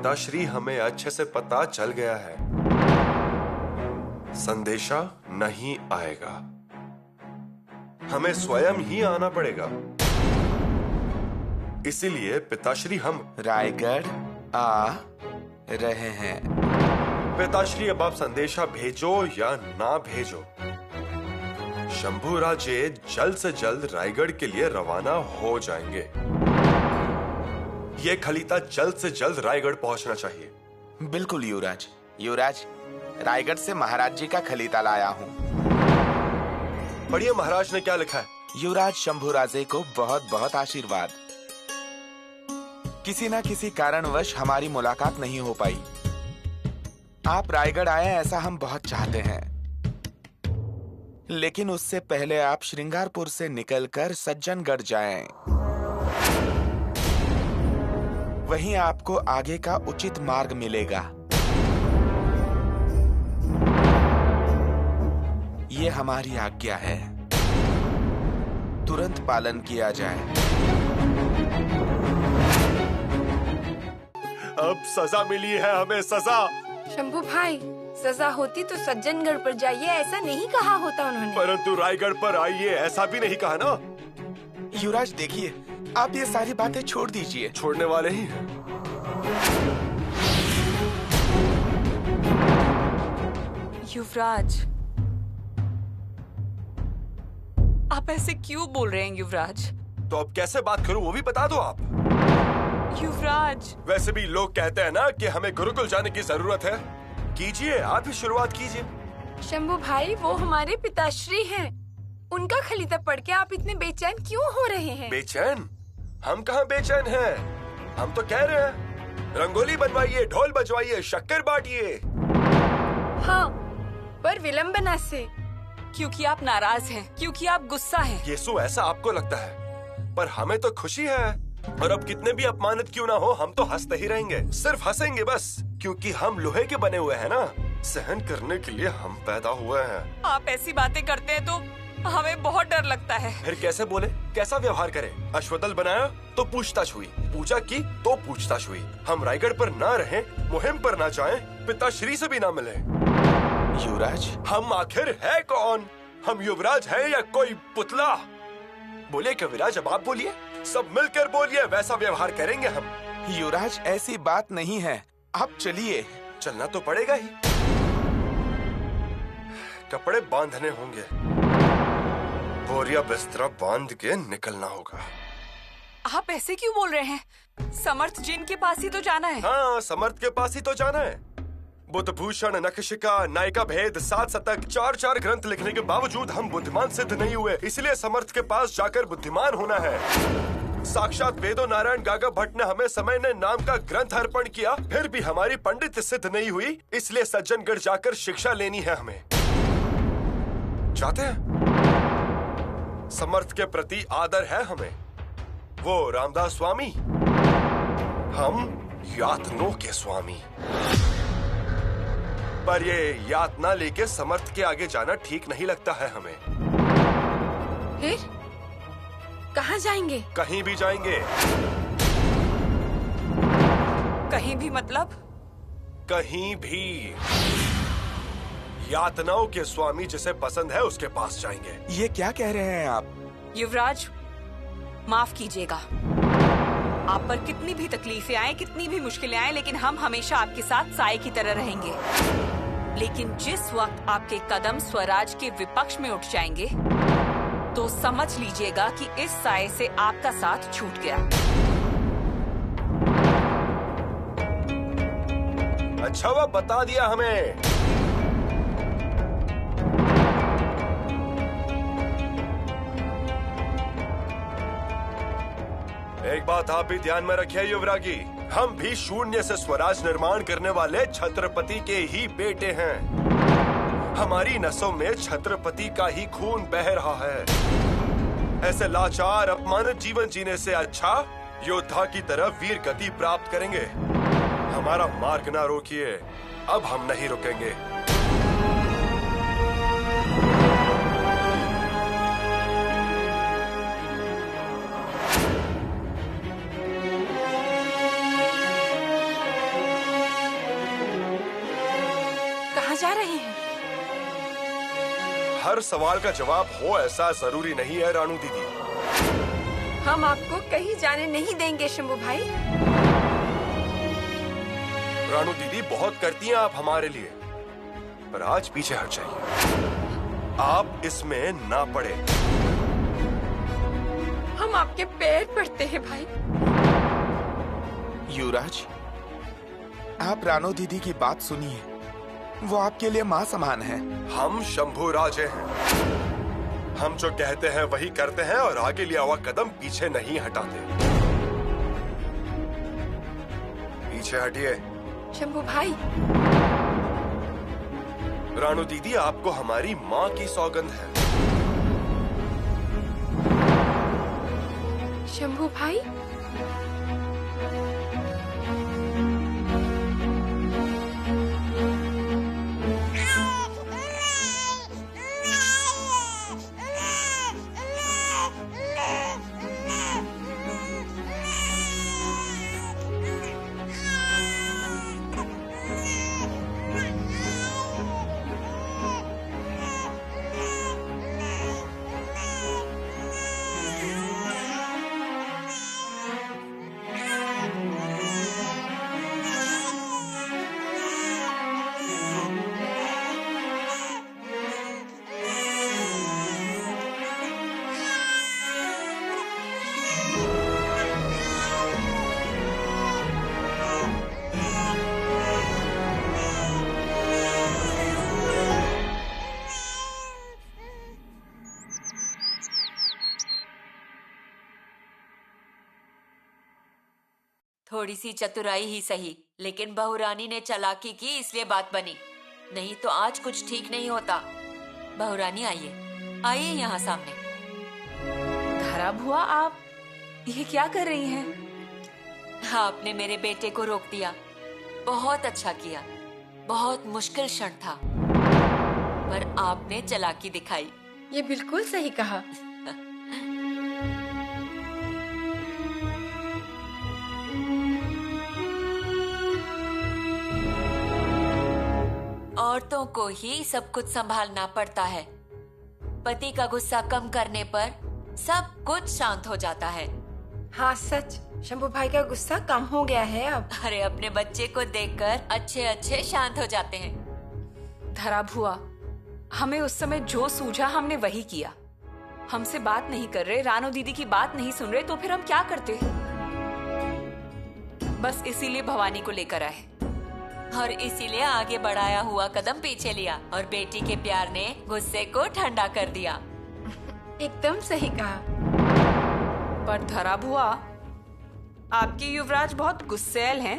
पिताश्री हमें अच्छे से पता चल गया है, संदेशा नहीं आएगा, हमें स्वयं ही आना पड़ेगा। इसीलिए पिताश्री हम रायगढ़ आ रहे हैं। पिताश्री अब आप संदेशा भेजो या ना भेजो, शंभूराजे जल्द से जल्द रायगढ़ के लिए रवाना हो जाएंगे। ये खलीता जल्द से जल्द रायगढ़ पहुंचना चाहिए। बिल्कुल युवराज। युवराज, रायगढ़ से महाराज जी का खलीता लाया हूँ। पढ़िए महाराज ने क्या लिखा है। युवराज शंभूराजे को बहुत बहुत आशीर्वाद। किसी न किसी कारणवश हमारी मुलाकात नहीं हो पाई। आप रायगढ़ आए ऐसा हम बहुत चाहते हैं, लेकिन उससे पहले आप श्रृंगारपुर से निकलकर सज्जनगढ़ जाएं। वहीं आपको आगे का उचित मार्ग मिलेगा। ये हमारी आज्ञा है, तुरंत पालन किया जाए। अब सजा मिली है हमें, सजा। शंभू भाई, सजा होती तो सज्जनगढ़ पर जाइए ऐसा नहीं कहा होता उन्होंने। परंतु रायगढ़ पर आइए ऐसा भी नहीं कहा ना। युवराज देखिए, आप ये सारी बातें छोड़ दीजिए। छोड़ने वाले ही हैं। युवराज, आप ऐसे क्यों बोल रहे हैं युवराज? तो अब कैसे बात करूं वो भी बता दो आप। युवराज, वैसे भी लोग कहते हैं ना कि हमें गुरुकुल जाने की जरूरत है। कीजिए, आप ही शुरुआत कीजिए। शंभू भाई, वो हमारे पिताश्री हैं। उनका खलीता पढ़ के आप इतने बेचैन क्यों हो रहे हैं? बेचैन? हम कहाँ बेचैन हैं? हम तो कह रहे हैं रंगोली बनवाइए, ढोल बजवाइए, शक्कर बांटिए। हाँ, पर विलंबना से। क्योंकि आप नाराज हैं, क्योंकि आप गुस्सा हैं। यीशु, ऐसा आपको लगता है, पर हमें तो खुशी है। और अब कितने भी अपमानित क्यों ना हो, हम तो हंसते ही रहेंगे, सिर्फ हंसेंगे बस, क्योंकि हम लोहे के बने हुए हैं ना। सहन करने के लिए हम पैदा हुए हैं। आप ऐसी बातें करते हैं तो हमें बहुत डर लगता है। फिर कैसे बोले, कैसा व्यवहार करें? अश्वदल बनाया तो पूछताछ हुई, पूजा की तो पूछताछ हुई। हम रायगढ़ पर ना रहें, मुहिम पर ना जाएं, पिताश्री से भी ना मिले। युवराज, हम आखिर है कौन? हम युवराज हैं या कोई पुतला? बोलिए कविराज, अब आप बोलिए, सब मिलकर बोलिए, वैसा व्यवहार करेंगे हम। युवराज ऐसी बात नहीं है, आप चलिए। चलना तो पड़ेगा ही, कपड़े बांधने होंगे, बोरिया बिस्तरा बांध के निकलना होगा। आप ऐसे क्यों बोल रहे हैं? समर्थ जिन के पास ही तो जाना है। हाँ, समर्थ के पास ही तो जाना है। बुद्धभूषण, नखशिका, नायिका भेद, 7 शतक, 4 ग्रंथ लिखने के बावजूद हम बुद्धिमान सिद्ध नहीं हुए, इसलिए समर्थ के पास जाकर बुद्धिमान होना है। साक्षात वेदो नारायण गागा भट्ट ने हमें समय ने नाम का ग्रंथ अर्पण किया, फिर भी हमारी पंडित सिद्ध नहीं हुई, इसलिए सज्जनगढ़ जाकर शिक्षा लेनी है हमें। चाहते हैं? समर्थ के प्रति आदर है हमें, वो रामदास स्वामी, हम यातनों के स्वामी। पर ये यातना लेके समर्थ के आगे जाना ठीक नहीं लगता है हमें। फिर कहाँ जाएंगे? कहीं भी जाएंगे। कहीं भी मतलब? कहीं भी। यातनाओं के स्वामी जिसे पसंद है उसके पास जाएंगे। ये क्या कह रहे हैं आप? युवराज, माफ कीजिएगा, आप पर कितनी भी तकलीफें आए, कितनी भी मुश्किलें आए, लेकिन हम हमेशा आपके साथ साए की तरह रहेंगे। लेकिन जिस वक्त आपके कदम स्वराज के विपक्ष में उठ जाएंगे, तो समझ लीजिएगा कि इस साए से आपका साथ छूट गया। अच्छा, वो बता दिया हमें। एक बात आप भी ध्यान में रखिए युवरागी, हम भी शून्य से स्वराज निर्माण करने वाले छत्रपति के ही बेटे हैं। हमारी नसों में छत्रपति का ही खून बह रहा है। ऐसे लाचार अपमानित जीवन जीने से अच्छा योद्धा की तरह वीर गति प्राप्त करेंगे। हमारा मार्ग ना रोकिए, अब हम नहीं रुकेंगे। जा रहे हैं? हर सवाल का जवाब हो ऐसा जरूरी नहीं है रानू दीदी। हम आपको कहीं जाने नहीं देंगे शंभू भाई। रानू दीदी बहुत करती हैं आप हमारे लिए, पर आज पीछे हट जाइए। आप इसमें ना पड़े। हम आपके पैर पड़ते हैं भाई। युवराज, आप रानो दीदी की बात सुनिए, वो आपके लिए माँ समान है। हम शंभू राजे हैं। हम जो कहते हैं वही करते हैं और आगे लिया हुआ कदम पीछे नहीं हटाते। पीछे हटिए। शंभू भाई। रानू दीदी, आपको हमारी माँ की सौगंध है। शंभू भाई। थोड़ी सी चतुराई ही सही, लेकिन बहुरानी ने चालाकी की इसलिए बात बनी, नहीं तो आज कुछ ठीक नहीं होता। बहुरानी आइए, आइए यहाँ सामने। धरा बुआ, आप ये क्या कर रही हैं? आपने मेरे बेटे को रोक दिया, बहुत अच्छा किया। बहुत मुश्किल क्षण था, पर आपने चालाकी दिखाई। ये बिल्कुल सही कहा। औरतों को ही सब कुछ संभालना पड़ता है। पति का गुस्सा कम करने पर सब कुछ शांत हो जाता है। हाँ सच, शंभू भाई का गुस्सा कम हो गया है अब। अरे अपने बच्चे को देखकर अच्छे अच्छे शांत हो जाते हैं। धरा बुआ, हमें उस समय जो सूझा हमने वही किया। हमसे बात नहीं कर रहे, रानो दीदी की बात नहीं सुन रहे, तो फिर हम क्या करते? बस इसीलिए भवानी को लेकर आए और इसीलिए आगे बढ़ाया हुआ कदम पीछे लिया और बेटी के प्यार ने गुस्से को ठंडा कर दिया। एकदम सही कहा। पर धरा बुआ, आपके युवराज बहुत गुस्सैल हैं।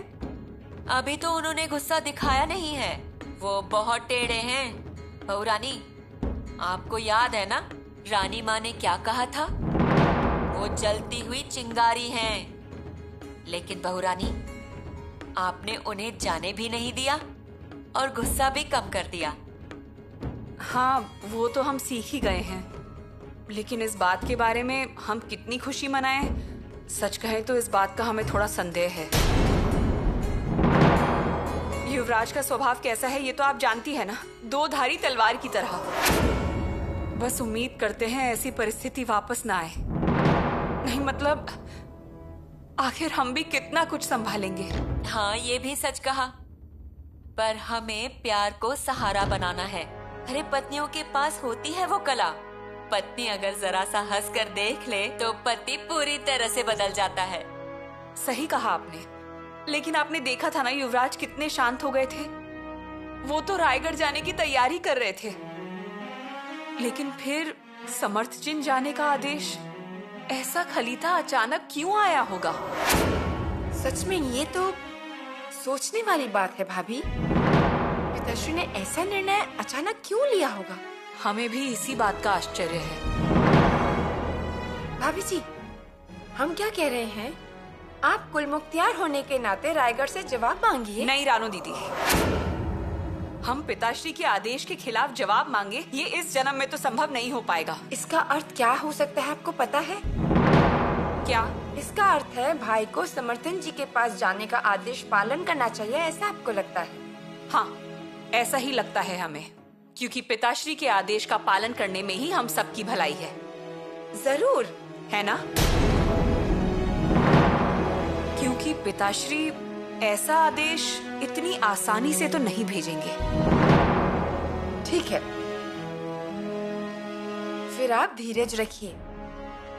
अभी तो उन्होंने गुस्सा दिखाया नहीं है, वो बहुत टेढ़े हैं। बहुरानी, आपको याद है ना रानी माँ ने क्या कहा था? वो जलती हुई चिंगारी हैं। लेकिन बहुरानी, आपने उन्हें जाने भी नहीं दिया और गुस्सा भी कम कर दिया। हाँ, वो तो हम सीख ही गए हैं, लेकिन इस बात के बारे में हम कितनी खुशी मनाएं, सच कहें तो इस बात का हमें थोड़ा संदेह है। युवराज का स्वभाव कैसा है ये तो आप जानती है ना, दो धारी तलवार की तरह। बस उम्मीद करते हैं ऐसी परिस्थिति वापस ना आए। नहीं मतलब आखिर हम भी कितना कुछ संभालेंगे। हाँ, ये भी सच कहा, पर हमें प्यार को सहारा बनाना है। अरे पत्नियों के पास होती है वो कला। पत्नी अगर जरा सा हंस कर देख ले तो पति पूरी तरह से बदल जाता है। सही कहा आपने, लेकिन आपने देखा था ना युवराज कितने शांत हो गए थे। वो तो रायगढ़ जाने की तैयारी कर रहे थे, लेकिन फिर समर्थ चिन्ह जाने का आदेश। ऐसा खलीता अचानक क्यों आया होगा? सच में ये तो सोचने वाली बात है भाभी। पिताश्री ने ऐसा निर्णय अचानक क्यों लिया होगा? हमें भी इसी बात का आश्चर्य है। भाभी जी, हम क्या कह रहे हैं, आप कुल मुख्तियार होने के नाते रायगढ़ से जवाब मांगिए। नहीं रानो दीदी, हम पिताश्री के आदेश के खिलाफ जवाब मांगे ये इस जन्म में तो संभव नहीं हो पाएगा। इसका अर्थ क्या हो सकता है आपको पता है? क्या? इसका अर्थ है भाई को समर्थन जी के पास जाने का आदेश पालन करना चाहिए, ऐसा आपको लगता है? हाँ, ऐसा ही लगता है हमें, क्योंकि पिताश्री के आदेश का पालन करने में ही हम सबकी भलाई है। जरूर है ना? क्योंकि पिताश्री ऐसा आदेश इतनी आसानी से तो नहीं भेजेंगे। ठीक है, फिर आप धीरज रखिए,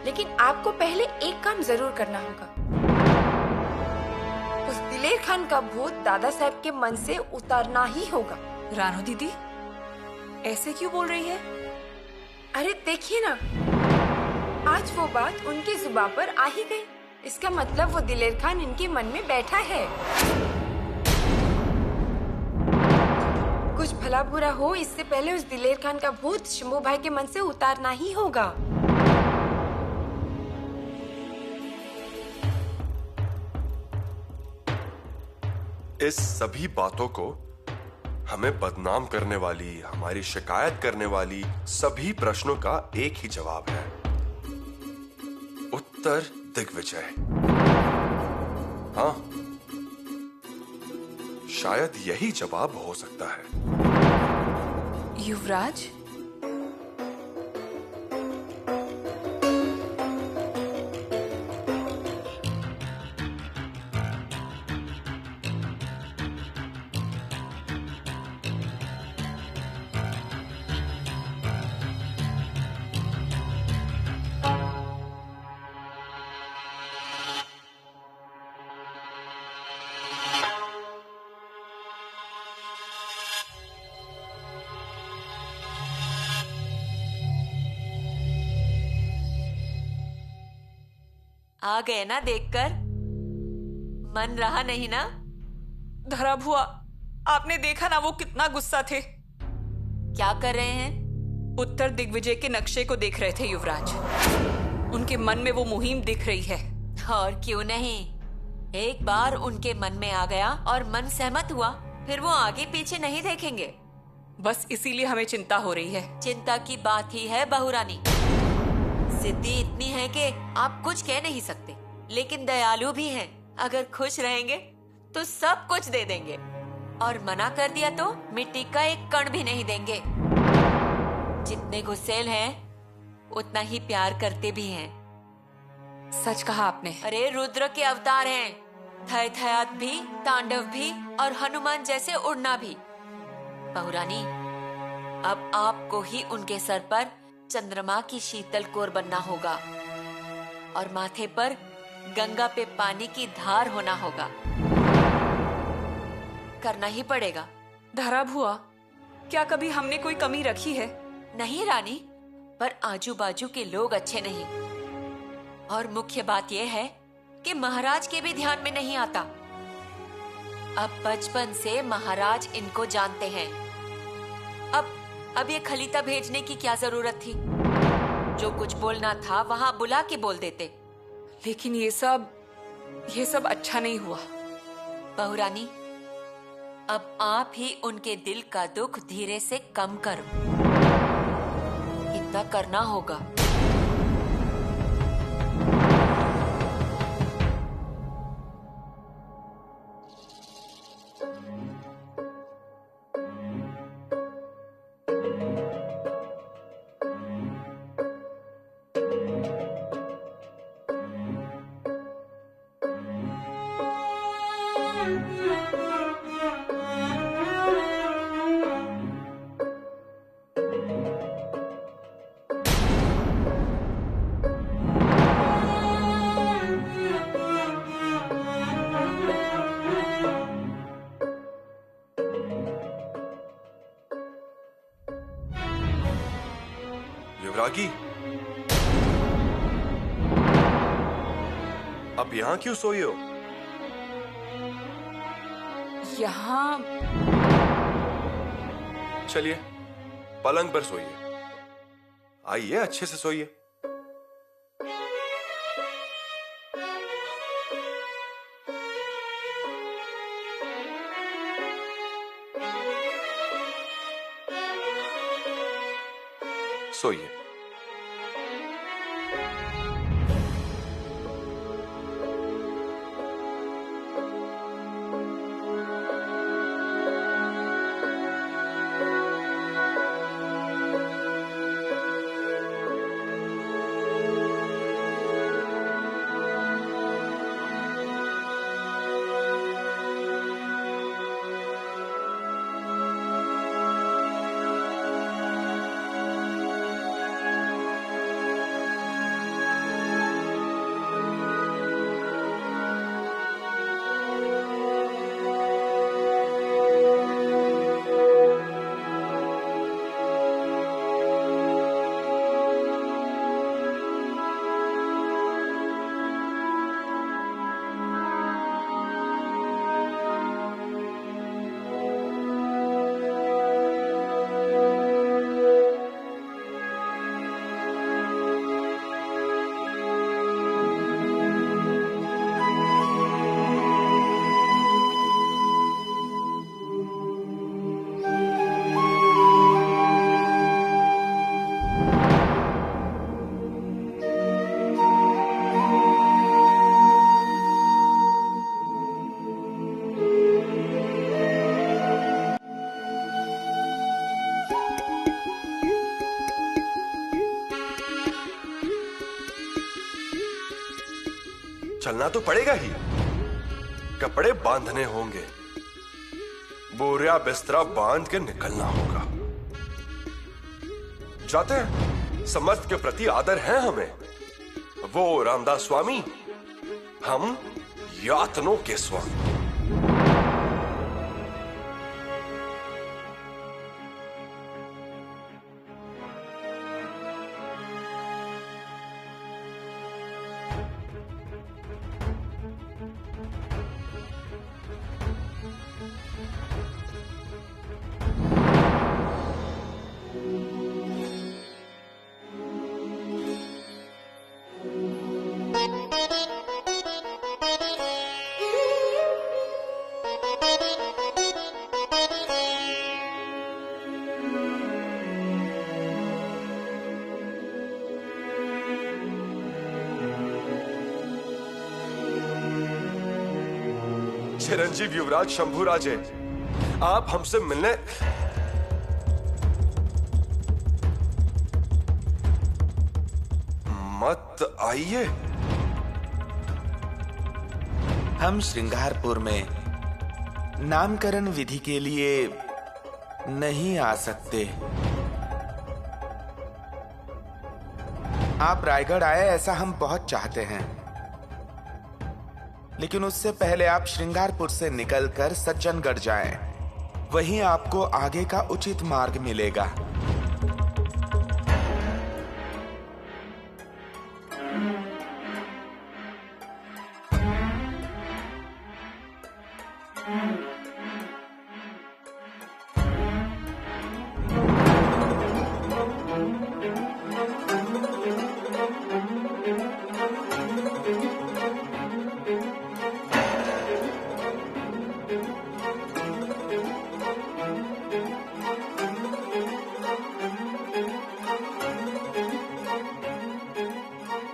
लेकिन आपको पहले एक काम जरूर करना होगा। उस दिलेर खान का भूत दादा साहब के मन से उतारना ही होगा। रानू दीदी ऐसे क्यों बोल रही है? अरे देखिए ना, आज वो बात उनकी जुबान पर आ ही गई। इसका मतलब वो दिलेर खान इनके मन में बैठा है। कुछ भला बुरा हो, इससे पहले उस दिलेर खान का भूत शंभू भाई के मन से उतारना ही होगा। इस सभी बातों को हमें बदनाम करने वाली, हमारी शिकायत करने वाली सभी प्रश्नों का एक ही जवाब है, उत्तर दिग्विजय। हाँ, शायद यही जवाब हो सकता है। युवराज, आ गए ना देखकर? मन रहा नहीं ना? धरा भुआ, आपने देखा ना वो कितना गुस्सा थे। क्या कर रहे हैं? उत्तर दिग्विजय के नक्शे को देख रहे थे युवराज। उनके मन में वो मुहिम दिख रही है। और क्यों नहीं, एक बार उनके मन में आ गया और मन सहमत हुआ, फिर वो आगे पीछे नहीं देखेंगे। बस इसीलिए हमें चिंता हो रही है। चिंता की बात ही है बहुरानी। जिद्दी इतनी है कि आप कुछ कह नहीं सकते, लेकिन दयालु भी हैं। अगर खुश रहेंगे तो सब कुछ दे देंगे, और मना कर दिया तो मिट्टी का एक कण भी नहीं देंगे। जितने गुस्सेल हैं उतना ही प्यार करते भी हैं। सच कहा आपने। अरे रुद्र के अवतार हैं, थय थयात भी, तांडव भी और हनुमान जैसे उड़ना भी। बहुरानी, अब आपको ही उनके सर पर चंद्रमा की शीतल कोर बनना होगा और माथे पर गंगा पे पानी की धार होना होगा। करना ही पड़ेगा। धरा भुआ, क्या कभी हमने कोई कमी रखी है? नहीं रानी, पर आजू बाजू के लोग अच्छे नहीं, और मुख्य बात यह है कि महाराज के भी ध्यान में नहीं आता। अब बचपन से महाराज इनको जानते हैं। अब ये खलीता भेजने की क्या जरूरत थी? जो कुछ बोलना था वहां बुला के बोल देते। लेकिन ये सब अच्छा नहीं हुआ। बहुरानी, अब आप ही उनके दिल का दुख धीरे से कम करो। इतना करना होगा। युवरागी, अब यहाँ क्यों सोई हो? यहाँ चलिए पलंग पर सोइए। आइए, अच्छे से सोइए। सोइए। निकलना तो पड़ेगा ही। कपड़े बांधने होंगे, बोरिया बिस्तरा बांध के निकलना होगा। जाते हैं। समर्थ के प्रति आदर है हमें। वो रामदास स्वामी, हम यातनों के स्वामी। चिरंजीव युवराज शंभुराजे, आप हमसे मिलने मत आइए। हम श्रृंगारपुर में नामकरण विधि के लिए नहीं आ सकते। आप रायगढ़ आए ऐसा हम बहुत चाहते हैं, लेकिन उससे पहले आप श्रृंगारपुर से निकलकर सज्जनगढ़ जाएं। वहीं आपको आगे का उचित मार्ग मिलेगा।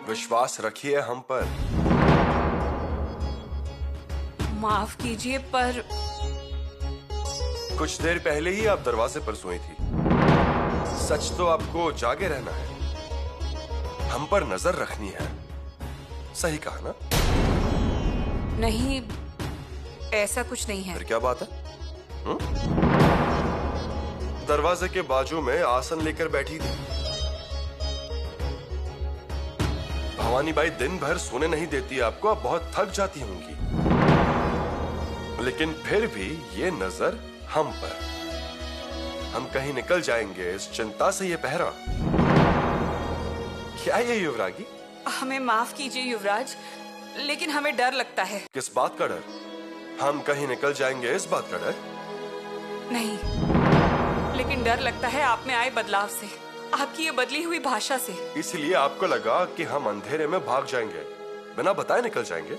विश्वास रखिए हम पर। माफ कीजिए, पर कुछ देर पहले ही आप दरवाजे पर सोई थी। सच तो आपको जागे रहना है, हम पर नजर रखनी है। सही कहा ना? नहीं, ऐसा कुछ नहीं है। फिर क्या बात है? दरवाजे के बाजू में आसन लेकर बैठी थी। भवानी बाई दिन भर सोने नहीं देती आपको, आप बहुत थक जाती होंगी। लेकिन फिर भी ये नजर हम पर। हम कहीं निकल जाएंगे इस चिंता से ये पहरा। क्या ये युवरागी? हमें माफ कीजिए युवराज, लेकिन हमें डर लगता है। किस बात का डर? हम कहीं निकल जाएंगे इस बात का डर? नहीं, लेकिन डर लगता है आप में आए बदलाव से, आपकी ये बदली हुई भाषा से। इसलिए आपको लगा कि हम अंधेरे में भाग जाएंगे, बिना बताए निकल जाएंगे।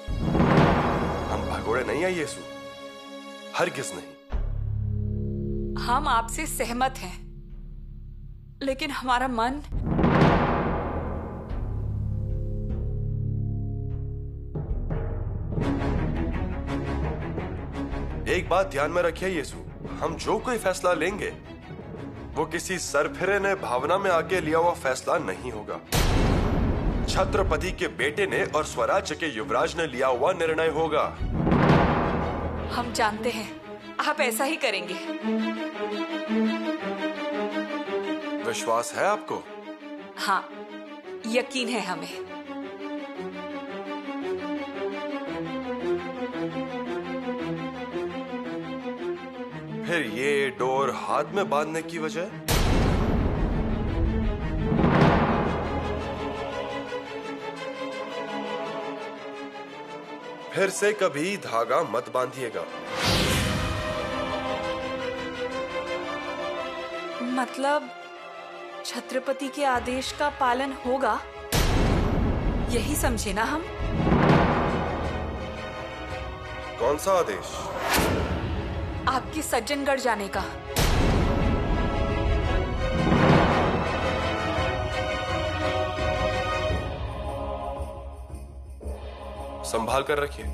हम भगोड़े नहीं है यीशु, हरगिज नहीं। हम आपसे सहमत हैं, लेकिन हमारा मन एक बात ध्यान में रखिए यीशु, हम जो कोई फैसला लेंगे वो किसी सरफिरे भावना में आके लिया हुआ फैसला नहीं होगा। छत्रपति के बेटे ने और स्वराज्य के युवराज ने लिया हुआ निर्णय होगा। हम जानते हैं आप ऐसा ही करेंगे। विश्वास है आपको? हाँ, यकीन है हमें। फिर ये डोर हाथ में बांधने की वजह? फिर से कभी धागा मत बांधिएगा। मतलब छत्रपति के आदेश का पालन होगा, यही समझे ना हम? कौन सा आदेश? आपकी सज्जनगढ़ जाने का। संभाल कर रखिए।